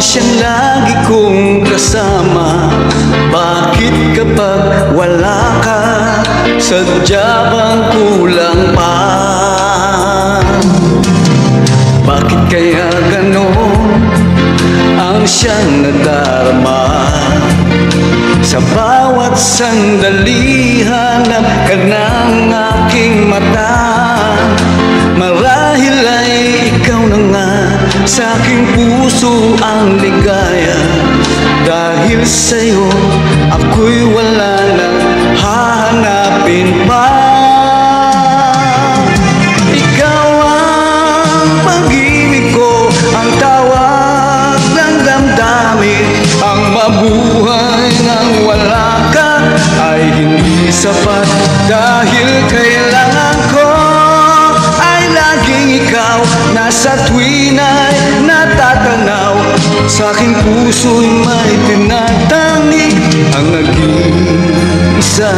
siyang lagi kong kasama. Bakit kapag wala ka, sadya bang kulang pa? Bakit kaya ganon ang siyang nadarama? Sa bawat sandali hanap ka ng aking mata. Marahil ay ikaw na nga sa aking puso ang ligaya. Dahil sa'yo ako'y wala nang hahanapin pa. Ikaw ang pag-ibig ko, ang tawag ng damdamin. Ang mabuhay nang wala ka ay hindi sapat. Dahil kailangan ko ay laging ikaw. Nasa tuwin ay natatanaw, sa aking puso'y may tinatangi ang nag-iisa,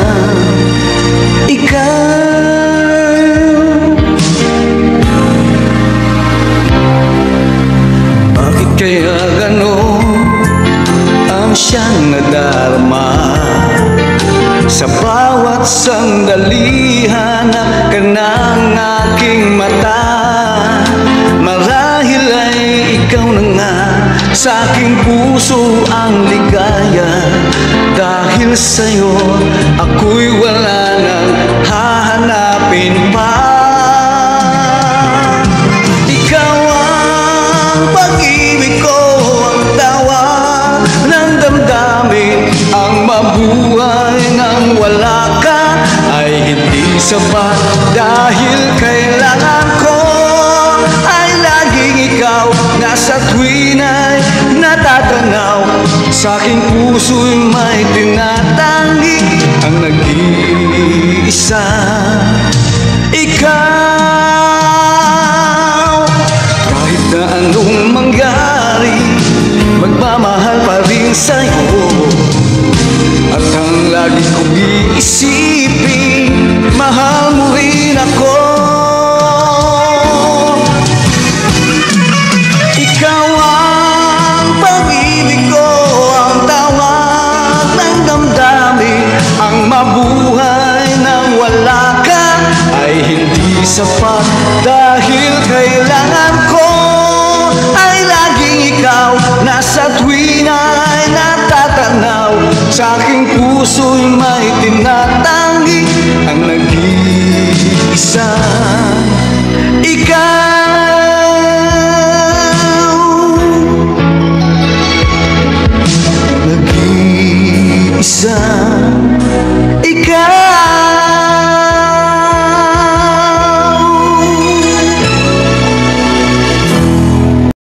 ikaw. Bakit kaya ganon ang siyang nadarama? Sa bawat sandali hanap ka ng aking mata. Marahil ay ikaw na nga sa aking puso ang ligaya. Dahil sa'yo ako'y wala nang hahanapin pa. Ikaw ang pag-ibig ko, ang tawag ng damdamin. Ang mabuhay nang wala ka ay hindi sapat. Dahil kailangan ko ay laging ikaw. Nasa tuwin ay natatanaw, sa aking puso'y may tinatangi ang nag-iisa, ikaw. Kahit na anong mangyari, magmamahal pa rin sa'yo. At ang lagi kong iisipin, mahal mo rin ako. Ikaw ang pag-ibig ko, ang tawag ng damdamin. Ang mabuhay nang wala ka ay hindi sapat. Dahil kailangan ko ay laging ikaw. Nasa tuwin ay natatanaw, sa aking puso'y may tinatangi ang nag-iisa, ikaw.